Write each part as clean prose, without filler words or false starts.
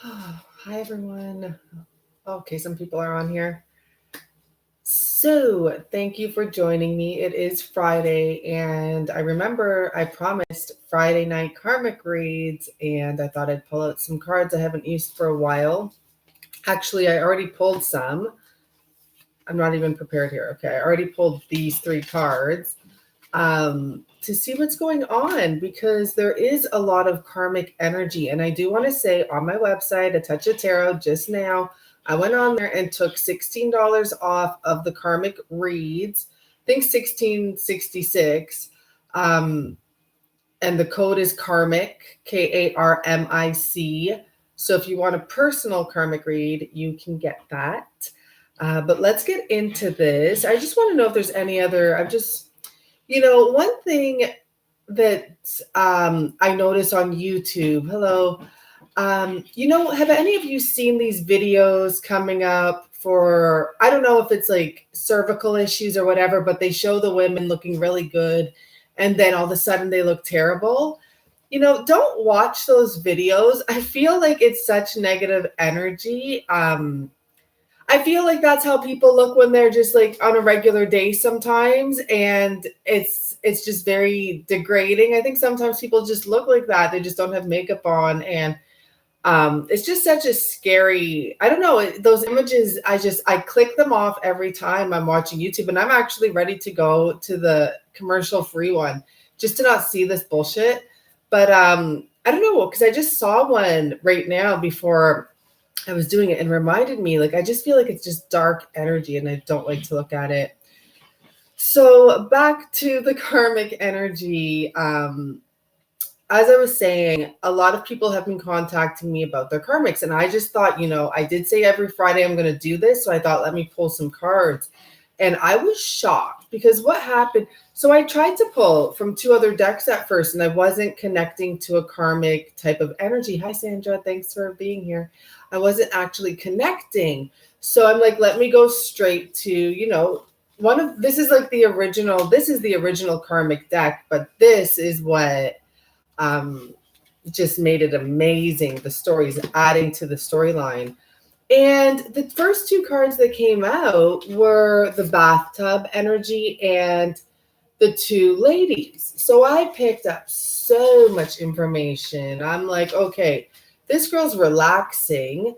Hi, everyone. Okay, some people are on here. So, thank you for joining me. It is Friday, and I remember I promised Friday night karmic reads, and I thought I'd pull out some cards I haven't used for a while. Actually, I already pulled some. I'm not even prepared here. Okay, I already pulled these three cards to see what's going on because there is a lot of karmic energy. And I do want to say on my website, A Touch of Tarot, just now, I went on there and took $16 off of the karmic reads. I think $16.66. And the code is karmic, KARMIC. So if you want a personal karmic read, you can get that. But let's get into this. I just want to know if there's any other, one thing that I notice on YouTube, hello, have any of you seen these videos coming up for, I don't know if it's like cervical issues or whatever, but they show the women looking really good and then all of a sudden they look terrible. Don't watch those videos. I feel like it's such negative energy. I feel like that's how people look when they're just like on a regular day sometimes. And it's just very degrading. I think sometimes people just look like that. They just don't have makeup on. And it's just such a scary, I don't know, those images, I click them off every time I'm watching YouTube. And I'm actually ready to go to the commercial free one just to not see this bullshit. But I don't know, because I just saw one right now before I was doing it and reminded me, like, I just feel like it's just dark energy and I don't like to look at it. So back to the karmic energy. As I was saying, a lot of people have been contacting me about their karmics. And I just thought, I did say every Friday I'm going to do this. So I thought, let me pull some cards. And I was shocked because what happened? So I tried to pull from two other decks at first, and I wasn't connecting to a karmic type of energy. Hi, Sandra. Thanks for being here. I wasn't actually connecting. So I'm like, let me go straight to, this is like the original karmic deck, but this is what just made it amazing. The stories adding to the storyline. And the first two cards that came out were the bathtub energy and the two ladies. So I picked up so much information. I'm like, okay, this girl's relaxing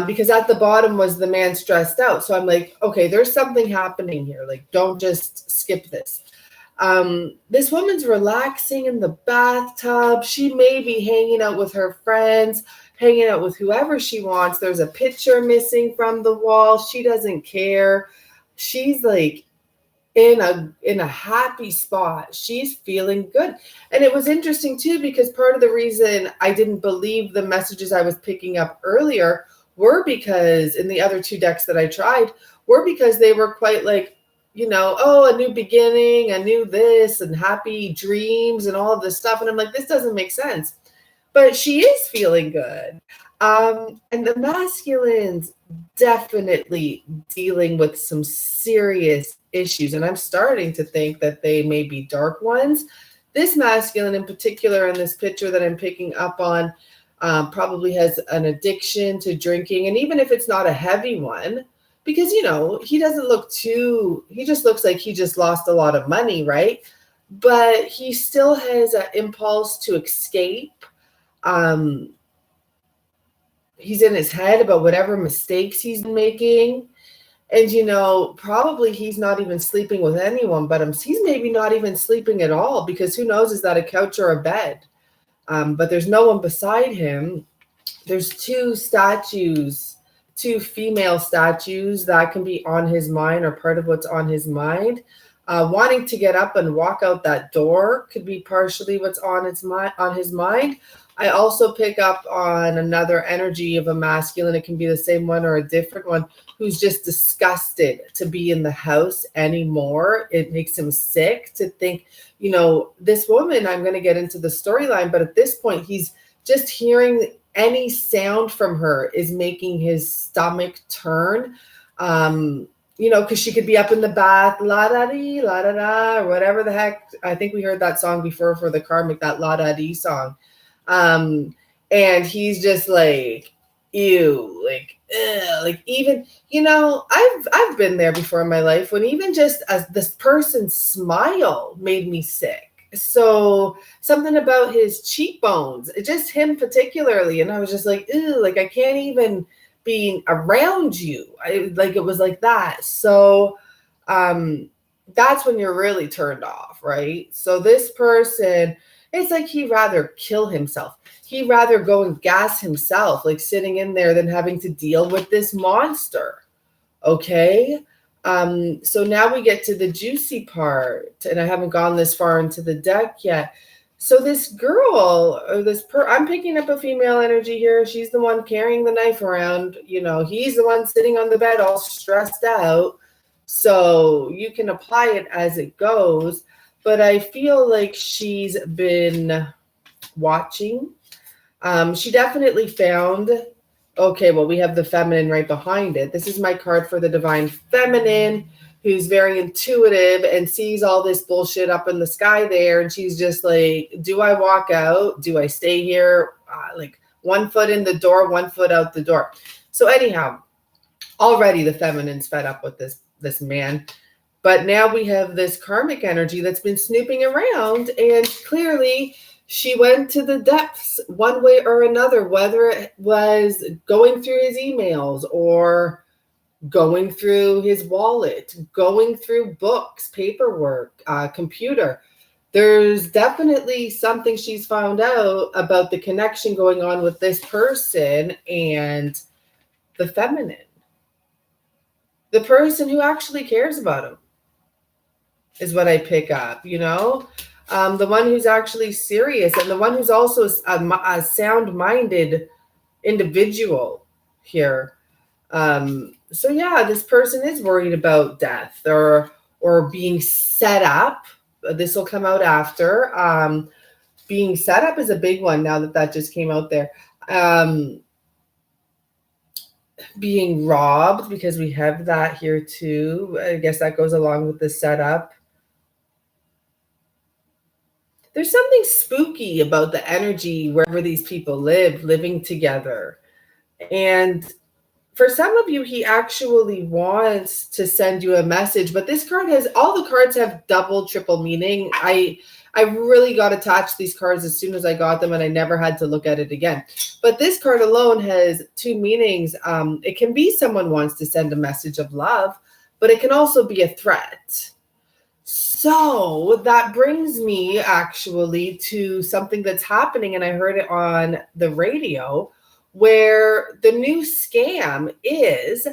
because at the bottom was the man stressed out. So I'm like, okay, there's something happening here. Like, don't just skip this. This woman's relaxing in the bathtub. She may be hanging out with her friends, hanging out with whoever she wants. There's a picture missing from the wall. She doesn't care. She's like in a happy spot. She's feeling good. And it was interesting too, because part of the reason I didn't believe the messages I was picking up earlier were because in the other two decks that I tried were because they were quite like, a new beginning, a new this, and happy dreams and all of this stuff. And I'm like, this doesn't make sense. But she is feeling good. And the masculines definitely dealing with some serious issues. And I'm starting to think that they may be dark ones. This masculine in particular in this picture that I'm picking up on probably has an addiction to drinking. And even if it's not a heavy one, because, he doesn't look he just looks like he just lost a lot of money, right? But he still has an impulse to escape. He's in his head about whatever mistakes he's making. And, probably he's not even sleeping with anyone, but he's maybe not even sleeping at all because who knows, is that a couch or a bed? But there's no one beside him. There's two female statues that can be on his mind or part of what's on his mind. Wanting to get up and walk out that door could be partially what's on his mind. I also pick up on another energy of a masculine. It can be the same one or a different one, who's just disgusted to be in the house anymore. It makes him sick to think, this woman, I'm going to get into the storyline, but at this point, he's just hearing any sound from her is making his stomach turn. Because she could be up in the bath, la-da-dee, la-da-da, or whatever the heck. I think we heard that song before for the karmic, that la-da-dee song. And he's just like, ew, like, ugh, like even, I've been there before in my life when even just as this person's smile made me sick. So something about his cheekbones, just him particularly, and I was just like, ew, like I can't even be around you. It was like that. So that's when you're really turned off, right? So this person, it's like he'd rather kill himself. He'd rather go and gas himself, like sitting in there, than having to deal with this monster. Okay. So now we get to the juicy part, and I haven't gone this far into the deck yet. So this girl, or I'm picking up a female energy here. She's the one carrying the knife around. He's the one sitting on the bed all stressed out. So you can apply it as it goes. But I feel like she's been watching. She definitely found, okay, well, we have the feminine right behind it. This is my card for the divine feminine, who's very intuitive and sees all this bullshit up in the sky there. And she's just like, do I walk out? Do I stay here? Like 1 foot in the door, 1 foot out the door. So anyhow, already the feminine's fed up with this man. But now we have this karmic energy that's been snooping around, and clearly she went to the depths one way or another, whether it was going through his emails or going through his wallet, going through books, paperwork, computer. There's definitely something she's found out about the connection going on with this person and the feminine. The person who actually cares about him is what I pick up, the one who's actually serious, and the one who's also a sound-minded individual here. So yeah, this person is worried about death or being set up. This will come out after. Being set up is a big one now that just came out there. Being robbed, because we have that here too. I guess that goes along with the setup. There's something spooky about the energy wherever these people living together. And for some of you, he actually wants to send you a message, but this card all the cards have double, triple meaning. I really got attached to these cards as soon as I got them, and I never had to look at it again. But this card alone has two meanings. It can be someone wants to send a message of love, but it can also be a threat. So that brings me actually to something that's happening, and I heard it on the radio, where the new scam is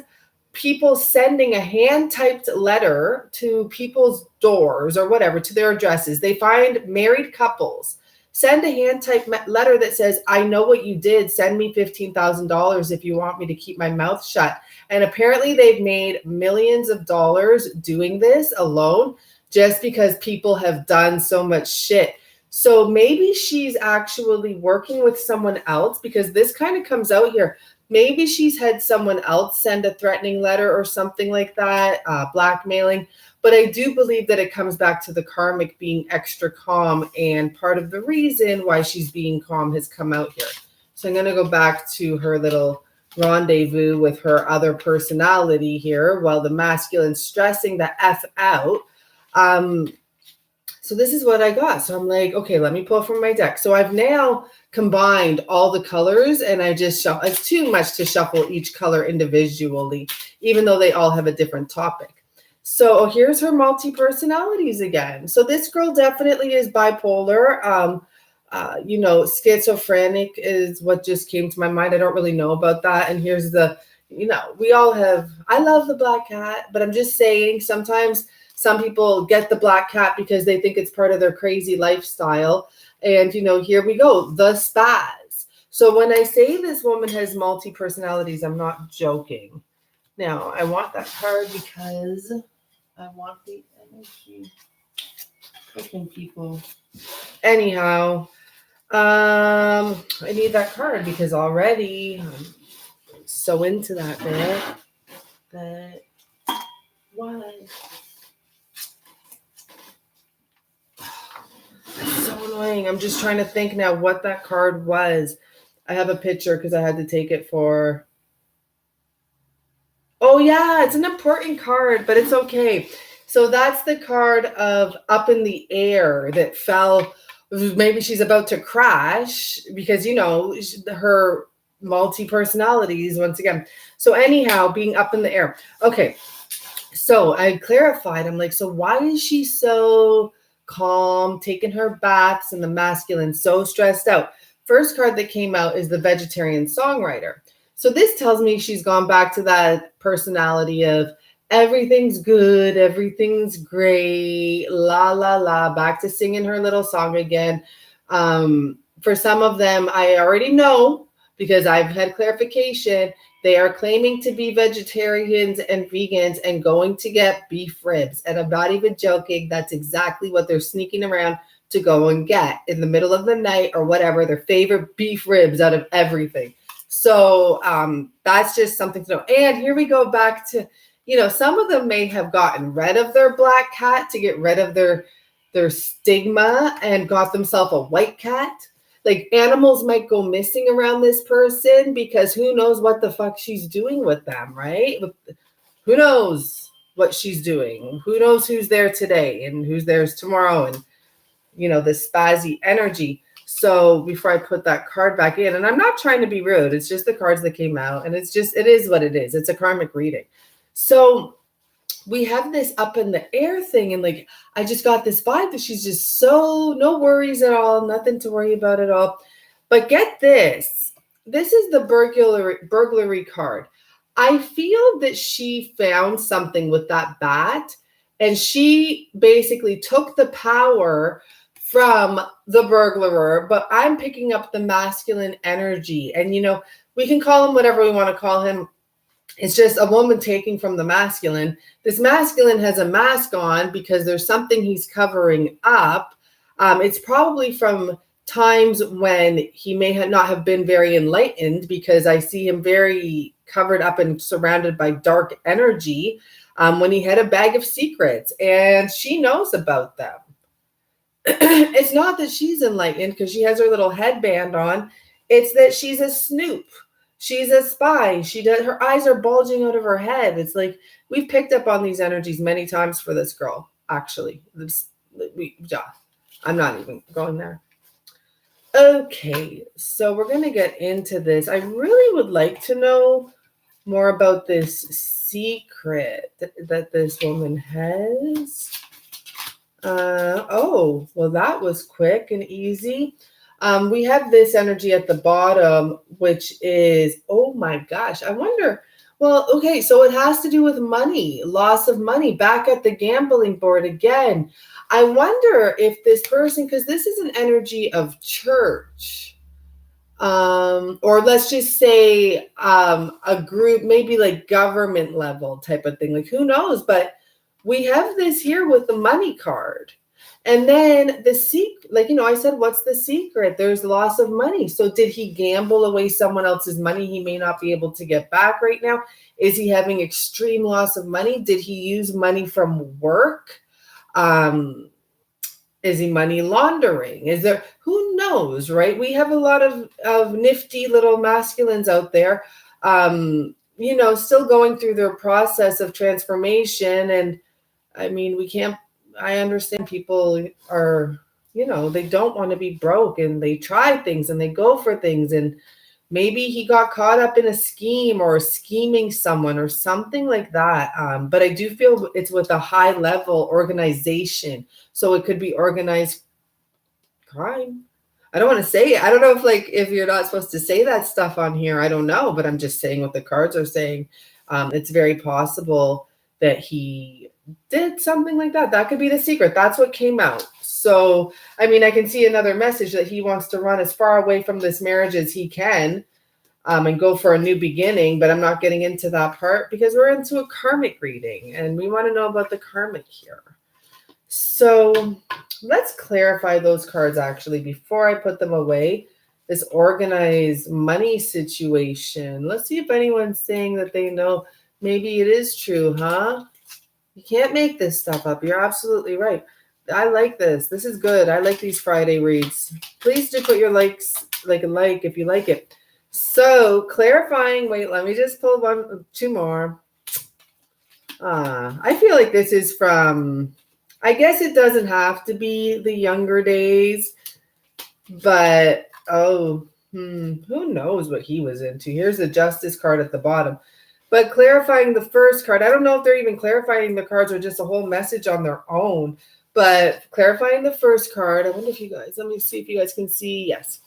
people sending a hand-typed letter to people's doors or whatever, to their addresses. They find married couples, send a hand-typed letter that says, I know what you did. Send me $15,000 if you want me to keep my mouth shut. And apparently they've made millions of dollars doing this alone, just because people have done so much shit. So maybe she's actually working with someone else, because this kind of comes out here. Maybe she's had someone else send a threatening letter or something like that, blackmailing. But I do believe that it comes back to the karmic being extra calm. And part of the reason why she's being calm has come out here. So I'm going to go back to her little rendezvous with her other personality here, while the masculine's stressing the F out. So this is what I got. So I'm like, okay, let me pull from my deck. So I've now combined all the colors, and I just shuffle. It's too much to shuffle each color individually, even though they all have a different topic. So here's her multi-personalities again. So this girl definitely is bipolar. Schizophrenic is what just came to my mind. I don't really know about that. And here's we all have, I love the black cat, but I'm just saying sometimes some people get the black cat because they think it's part of their crazy lifestyle. And, here we go, the spaz. So when I say this woman has multi-personalities, I'm not joking. Now, I want that card because I want the energy. Freaking people. Anyhow, I need that card because already I'm so into that bit. But why? So annoying. I'm just trying to think now what that card was. I have a picture because I had to take it for... Oh, yeah, it's an important card, but it's okay. So that's the card of up in the air that fell. Maybe she's about to crash because, you know, her multi-personalities once again. So anyhow, being up in the air. Okay, so I clarified. I'm like, so why is she so calm, taking her baths, and the masculine so stressed out? First card that came out is the vegetarian songwriter. So this tells me she's gone back to that personality of everything's good, everything's great, la, la, la, back to singing her little song again. For some of them, I already know because I've had clarification. They are claiming to be vegetarians and vegans and going to get beef ribs. And I'm not even joking. That's exactly what they're sneaking around to go and get in the middle of the night or whatever, their favorite beef ribs out of everything. So that's just something to know. And here we go back to, you know, some of them may have gotten rid of their black cat to get rid of their stigma and got themselves a white cat. Like animals might go missing around this person because who knows what the fuck she's doing with them, right? Who knows what she's doing? Who knows who's there today and who's there tomorrow? And, you know, this spazzy energy. So before I put that card back in, and I'm not trying to be rude, it's just the cards that came out, and it is what it is. It's a karmic reading. So we have this up in the air thing, and like I just got this vibe that she's just so no worries at all, nothing to worry about at all. But get this. This is the burglary card. I feel that she found something with that bat, and she basically took the power from the burglar, but I'm picking up the masculine energy. And, you know, we can call him whatever we want to call him. It's just a woman taking from the masculine. This masculine has a mask on because there's something he's covering up. It's probably from times when he may not have been very enlightened because I see him very covered up and surrounded by dark energy when he had a bag of secrets and she knows about them. It's not that she's enlightened because she has her little headband on. It's that she's a snoop. She's a spy. Her eyes are bulging out of her head. It's like we've picked up on these energies many times for this girl, actually. I'm not even going there. Okay, so we're going to get into this. I really would like to know more about this secret that this woman has. Oh, well, that was quick and easy. We have this energy at the bottom, which is, oh my gosh, I wonder, well, okay, so it has to do with money, loss of money, back at the gambling board again. I wonder if this person, because this is an energy of church, or let's just say a group, maybe like government level type of thing, like who knows, but we have this here with the money card. And then the secret, like, you know, I said, what's the secret? There's loss of money. So did he gamble away someone else's money he may not be able to get back right now? Is he having extreme loss of money? Did he use money from work? Is he money laundering? Is there, who knows, right? We have a lot of nifty little masculines out there, you know, still going through their process of transformation. And I mean, I understand people are, you know, they don't want to be broke and they try things and they go for things. And maybe he got caught up in a scheme or scheming someone or something like that. But I do feel it's with a high level organization. So it could be organized crime. I don't want to say it. I don't know if you're not supposed to say that stuff on here. I don't know, but I'm just saying what the cards are saying. It's very possible that he did something like that. That could be the secret. That's what came out. So, I mean, I can see another message that he wants to run as far away from this marriage as he can and go for a new beginning. But I'm not getting into that part because we're into a karmic reading and we want to know about the karmic here. So let's clarify those cards actually before I put them away. This organized money situation. Let's see if anyone's saying that they know maybe it is true, huh? You can't make this stuff up. You're absolutely right. I like this. This is good. I like these Friday reads. Please do put your likes, like a like if you like it. So clarifying, wait, let me just pull two more. I feel like this is from, I guess it doesn't have to be the younger days, but who knows what he was into. Here's the Justice card at the bottom. But clarifying the first card, I don't know if they're even clarifying the cards or just a whole message on their own. But clarifying the first card, I wonder if you guys, let me see if you guys can see. Yes.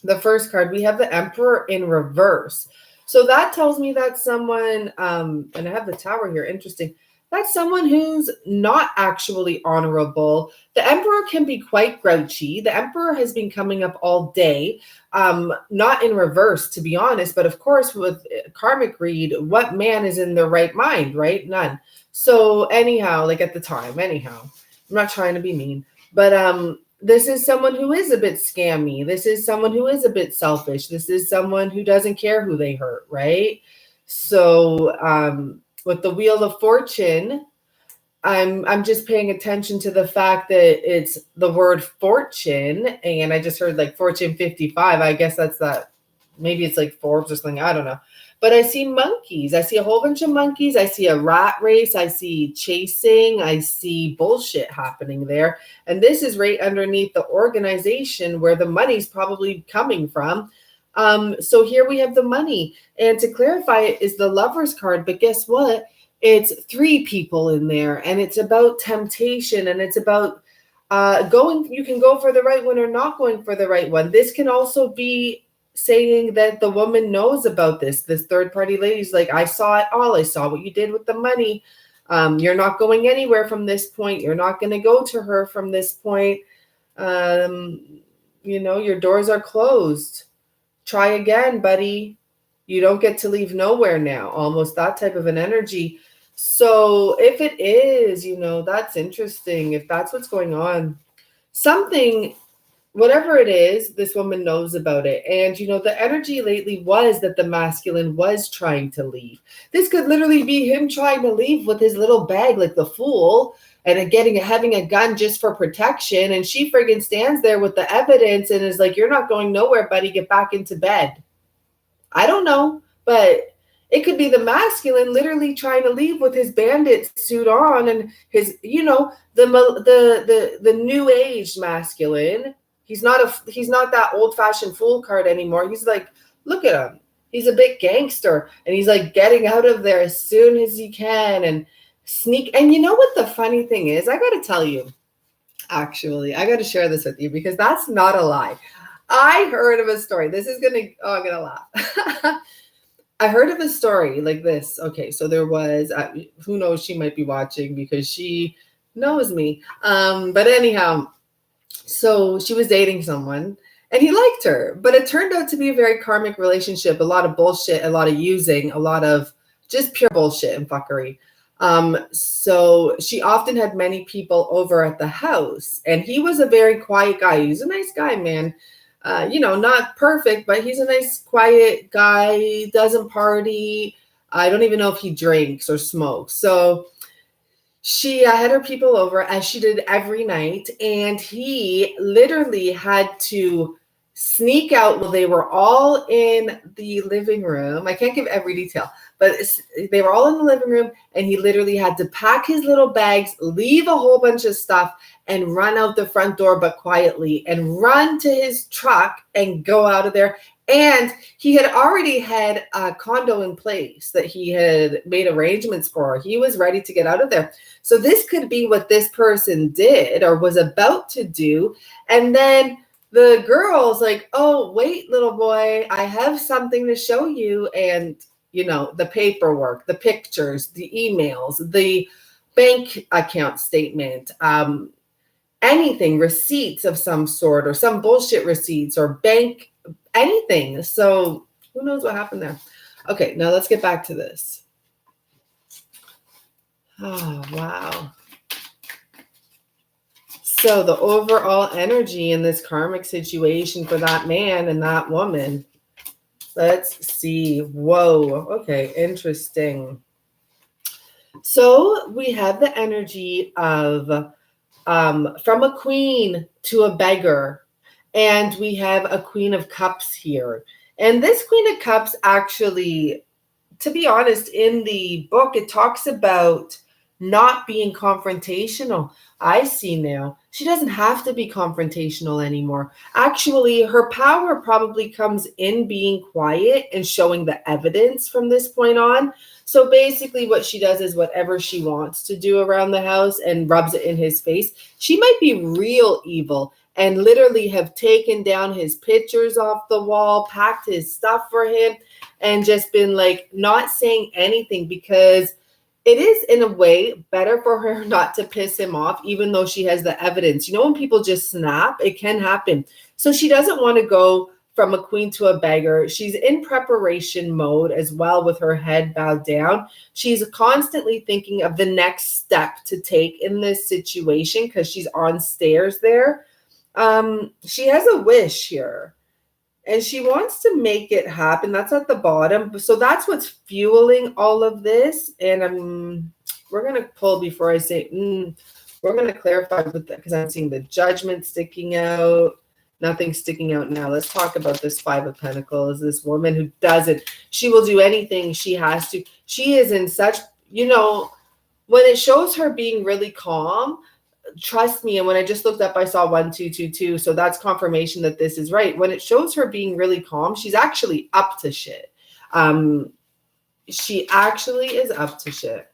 The first card, we have the Emperor in reverse. So that tells me that someone, and I have the Tower here, interesting. That's someone who's not actually honorable. The Emperor can be quite grouchy. The Emperor has been coming up all day, not in reverse, to be honest. But of course, with karmic read, what man is in their right mind, right? None. So anyhow, like at the time, anyhow, I'm not trying to be mean, but this is someone who is a bit scammy. This is someone who is a bit selfish. This is someone who doesn't care who they hurt, right? So with the Wheel of Fortune, I'm just paying attention to the fact that it's the word fortune, and I just heard like Fortune 55. I guess that's that. Maybe it's like Forbes or something. I don't know. But I see monkeys. I see a whole bunch of monkeys. I see a rat race. I see chasing. I see bullshit happening there. And this is right underneath the organization where the money's probably coming from. So here we have the money. And to clarify, it is the Lover's card. But guess what? It's three people in there. And it's about temptation. And it's about going. You can go for the right one or not going for the right one. This can also be saying that the woman knows about this third party lady's like, I saw it all. I saw what you did with the money. You're not going anywhere from this point. You're not going to go to her from this point. Your doors are closed. Try again, buddy. You don't get to leave nowhere now. Almost that type of an energy. So if it is, that's interesting. If that's what's going on, something, whatever it is, this woman knows about it. And, the energy lately was that the masculine was trying to leave. This could literally be him trying to leave with his little bag like the Fool and having a gun just for protection. And she friggin' stands there with the evidence and is like, you're not going nowhere, buddy. Get back into bed. I don't know, but it could be the masculine literally trying to leave with his bandit suit on and his, the new age masculine. He's not that old-fashioned Fool card anymore. He's like, look at him. He's a big gangster. And he's like getting out of there as soon as he can and sneak. And you know what the funny thing is? I got to tell you, actually, I got to share this with you because that's not a lie. I heard of a story. I'm going to laugh. I heard of a story like this. Okay, so there was, who knows, she might be watching because she knows me. But anyhow, so she was dating someone and he liked her, but it turned out to be a very karmic relationship. A lot of bullshit, a lot of using, a lot of just pure bullshit and fuckery. So she often had many people over at the house and he was a very quiet guy. He's a nice guy, man. Not perfect, but he's a nice, quiet guy. He doesn't party. I don't even know if he drinks or smokes. So she had her people over as she did every night, and he literally had to sneak out while they were all in the living room. I can't give every detail, but they were all in the living room, and he literally had to pack his little bags, leave a whole bunch of stuff, and run out the front door, but quietly, and run to his truck and go out of there. And he had already had a condo in place that he had made arrangements for. He was ready to get out of there. So this could be what this person did or was about to do. And then the girl's like, oh, wait, little boy, I have something to show you. And, the paperwork, the pictures, the emails, the bank account statement, anything, receipts of some sort or some bullshit receipts or bank, anything. So who knows what happened there? Okay, now let's get back to this. Oh, wow. So the overall energy in this karmic situation for that man and that woman. Let's see. Whoa. Okay, interesting. So we have the energy of from a queen to a beggar. And we have a Queen of Cups here. And this Queen of Cups actually, to be honest, in the book, it talks about not being confrontational. I see now. She doesn't have to be confrontational anymore. Actually, her power probably comes in being quiet and showing the evidence from this point on. So basically, what she does is whatever she wants to do around the house and rubs it in his face. She might be real evil and literally have taken down his pictures off the wall, packed his stuff for him, and just been like not saying anything, because it is in a way better for her not to piss him off, even though she has the evidence. You know, when people just snap, it can happen. So she doesn't want to go from a queen to a beggar. She's in preparation mode as well, with her head bowed down. She's constantly thinking of the next step to take in this situation because she's on stairs there. She has a wish here and she wants to make it happen. That's at the bottom. So that's what's fueling all of this. And we're going to pull before I say, we're going to clarify with that, because I'm seeing the Judgment sticking out. Nothing sticking out now. Let's talk about this Five of Pentacles. This woman who doesn't, she will do anything she has to. She is in such, you know, when it shows her being really calm, trust me, and when I just looked up, I saw 1222. So that's confirmation that this is right. When it shows her being really calm, she's actually up to shit. She actually is up to shit.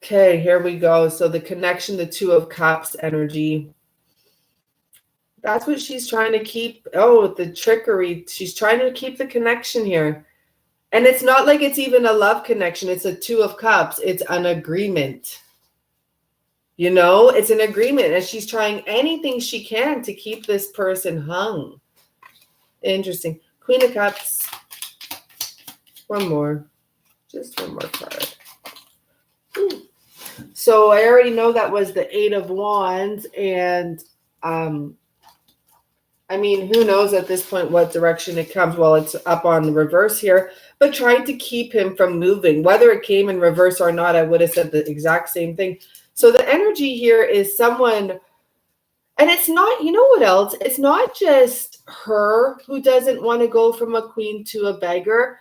Okay, here we go. So the connection, the Two of Cups energy. That's what she's trying to keep. Oh, the trickery. She's trying to keep the connection here. And it's not like it's even a love connection. It's a Two of Cups. It's an agreement. You know, it's an agreement. And she's trying anything she can to keep this person hung. Interesting. Queen of Cups. One more. Just one more card. Ooh. So I already know that was the Eight of Wands. And I mean, who knows at this point what direction it comes? Well, it's up on the reverse here, but trying to keep him from moving. Whether it came in reverse or not, I would have said the exact same thing. So the energy here is someone, and it's not, you know what else? It's not just her who doesn't want to go from a queen to a beggar.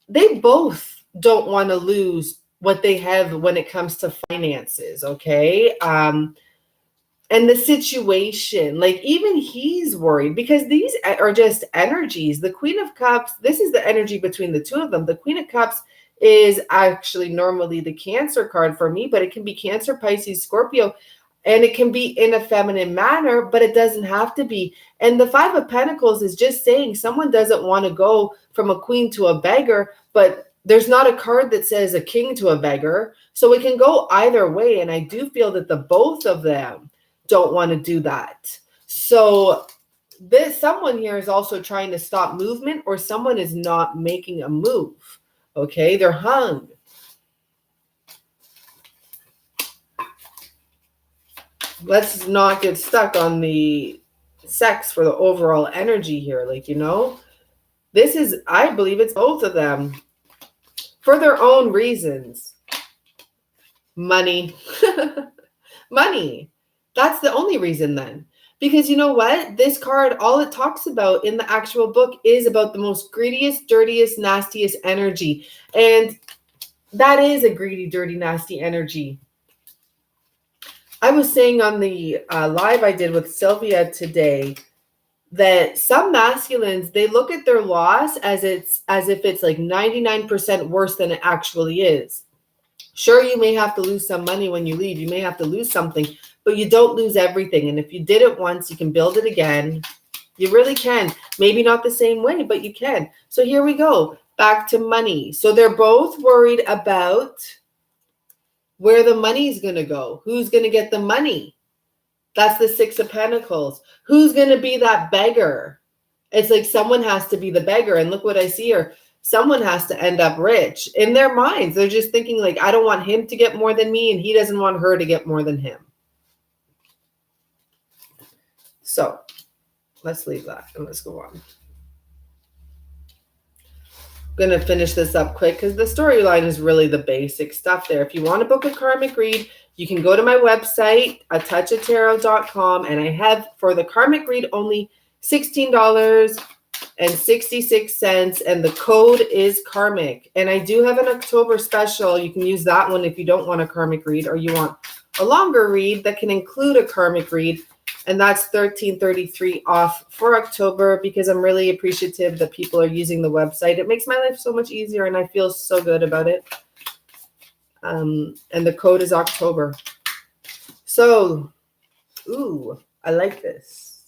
They both don't want to lose what they have when it comes to finances, okay? And the situation, like even he's worried, because these are just energies. The Queen of Cups, this is the energy between the two of them. The Queen of Cups is actually normally the Cancer card for me, but it can be Cancer, Pisces, Scorpio, and it can be in a feminine manner, but it doesn't have to be. And the Five of Pentacles is just saying someone doesn't want to go from a queen to a beggar, but there's not a card that says a king to a beggar. So it can go either way. And I do feel that the both of them don't want to do that. So someone here is also trying to stop movement, or someone is not making a move. Okay, they're hung. Let's not get stuck on the sex for the overall energy here. Like, you know, this is, I believe it's both of them for their own reasons. Money. Money. That's the only reason then. Because you know what? This card, all it talks about in the actual book is about the most greediest, dirtiest, nastiest energy. And that is a greedy, dirty, nasty energy. I was saying on the live I did with Sylvia today that some masculines, they look at their loss as if it's like 99% worse than it actually is. Sure, you may have to lose some money when you leave. You may have to lose something, but you don't lose everything. And if you did it once, you can build it again. You really can. Maybe not the same way, but you can. So here we go. Back to money. So they're both worried about where the money's going to go. Who's going to get the money? That's the Six of Pentacles. Who's going to be that beggar? It's like someone has to be the beggar. And look what I see here. Someone has to end up rich. In their minds, they're just thinking like, I don't want him to get more than me, and he doesn't want her to get more than him. So let's leave that and let's go on. going to finish this up quick because the storyline is really the basic stuff there. If you want to book a karmic read, you can go to my website, atouchoftarot.com, and I have for the karmic read only $16.66, and the code is karmic. And I do have an October special. You can use that one if you don't want a karmic read or you want a longer read that can include a karmic read. And that's $13.33 off for October because I'm really appreciative that people are using the website. It makes my life so much easier and I feel so good about it. And the code is October. So, ooh, I like this.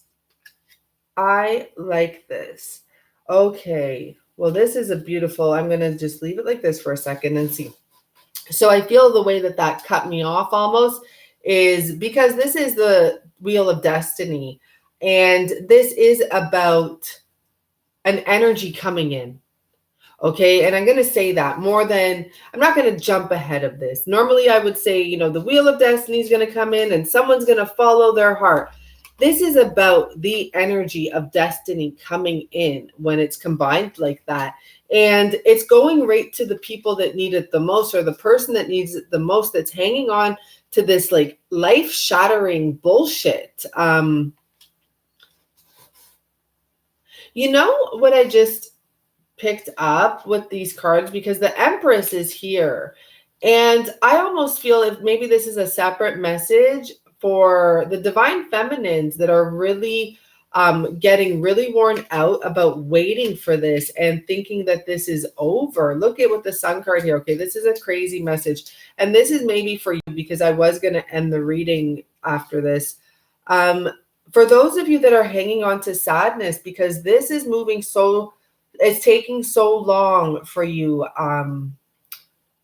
I like this. Okay. Well, this is a beautiful, I'm going to just leave it like this for a second and see. So I feel the way that cut me off almost is because this is the Wheel of Destiny. And this is about an energy coming in. Okay. And I'm going to say that more than, I'm not going to jump ahead of this. Normally I would say, you know, the Wheel of Destiny is going to come in and someone's going to follow their heart. This is about the energy of destiny coming in when it's combined like that. And it's going right to the people that need it the most, or the person that needs it the most, that's hanging on to this like life-shattering bullshit. You know what I just picked up with these cards, because the Empress is here. And I almost feel if maybe this is a separate message for the divine feminines that are really getting really worn out about waiting for this and thinking that this is over. Look at what the Sun card here. Okay, this is a crazy message. And this is maybe for you because I was going to end the reading after this. For those of you that are hanging on to sadness, because this is moving so, it's taking so long for you,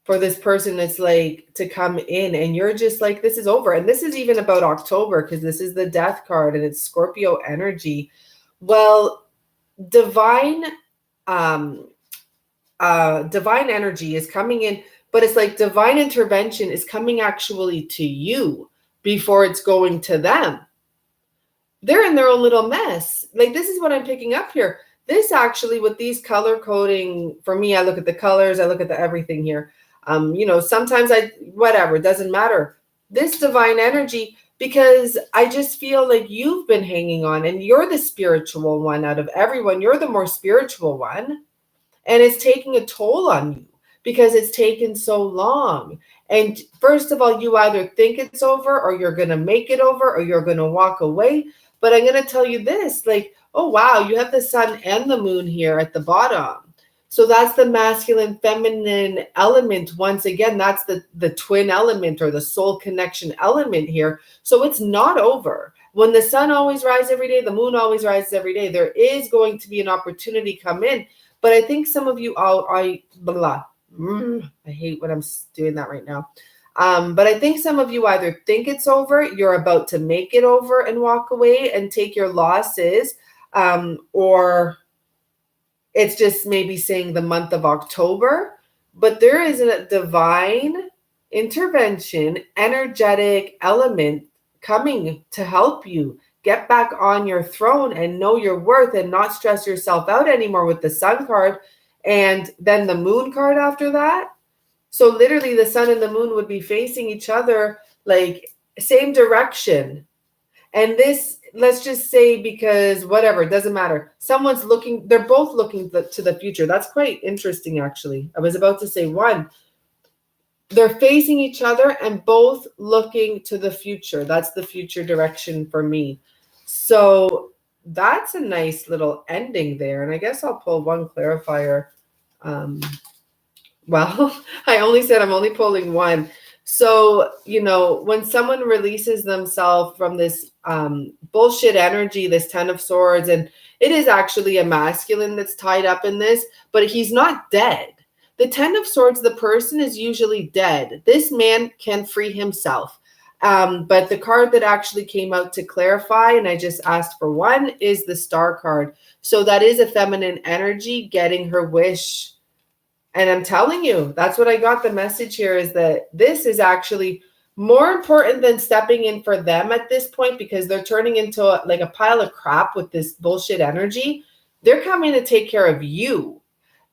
for this person that's like to come in, and you're just like, this is over. And this is even about October because this is the Death card and it's Scorpio energy. Well, divine energy is coming in, but it's like divine intervention is coming actually to you before it's going to them. They're in their own little mess. Like, this is what I'm picking up here. This actually, with these color coding, for me, I look at the colors, I look at the everything here. You know, sometimes whatever, it doesn't matter. This divine energy, because I just feel like you've been hanging on and you're the spiritual one out of everyone. You're the more spiritual one. And it's taking a toll on you because it's taken so long. And first of all, you either think it's over or you're going to make it over or you're going to walk away. But I'm going to tell you this, like, oh, wow, you have the sun and the moon here at the bottom. So that's the masculine, feminine element. Once again, that's the twin element or the soul connection element here. So it's not over. When the sun always rises every day, the moon always rises every day, there is going to be an opportunity come in. But I think some of you I hate when I'm doing that right now. But I think some of you either think it's over, you're about to make it over and walk away and take your losses, or it's just maybe saying the month of October. But there is a divine intervention, energetic element coming to help you get back on your throne and know your worth and not stress yourself out anymore with the Sun card and then the Moon card after that. So literally the sun and the moon would be facing each other, like same direction. And this, let's just say, because whatever, it doesn't matter. Someone's looking, they're both looking to the future. That's quite interesting, actually. I was about to say one. They're facing each other and both looking to the future. That's the future direction for me. So that's a nice little ending there. And I guess I'll pull one clarifier. Well, I only said I'm only pulling one. So, you know, when someone releases themselves from this bullshit energy, this 10 of Swords, and it is actually a masculine that's tied up in this, but he's not dead. The 10 of Swords, the person is usually dead. This man can free himself. But the card that actually came out to clarify, and I just asked for one, is the Star card. So that is a feminine energy getting her wish. And I'm telling you, that's what I got. The message here is that this is actually more important than stepping in for them at this point, because they're turning into like a pile of crap with this bullshit energy. They're coming to take care of you.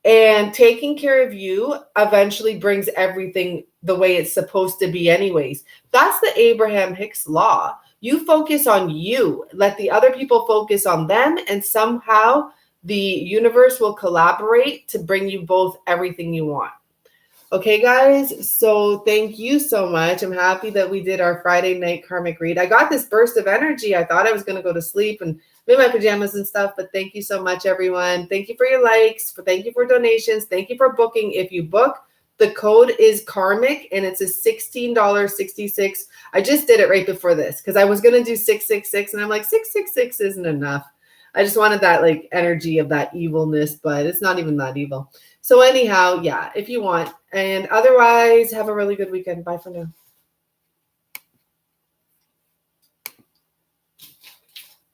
And taking care of you eventually brings everything the way it's supposed to be anyways. That's the Abraham Hicks law. You focus on you, let the other people focus on them, and somehow the universe will collaborate to bring you both everything you want. Okay, guys, so thank you so much. I'm happy that we did our Friday night karmic read. I got this burst of energy. I thought I was going to go to sleep and in my pajamas and stuff, but thank you so much, everyone. Thank you for your likes. Thank you for donations. Thank you for booking. If you book, the code is karmic and it's a $16.66. I just did it right before this because I was going to do 666 and I'm like, 666 isn't enough. I just wanted that like energy of that evilness, but it's not even that evil. So anyhow, yeah, if you want. And otherwise, have a really good weekend. Bye for now.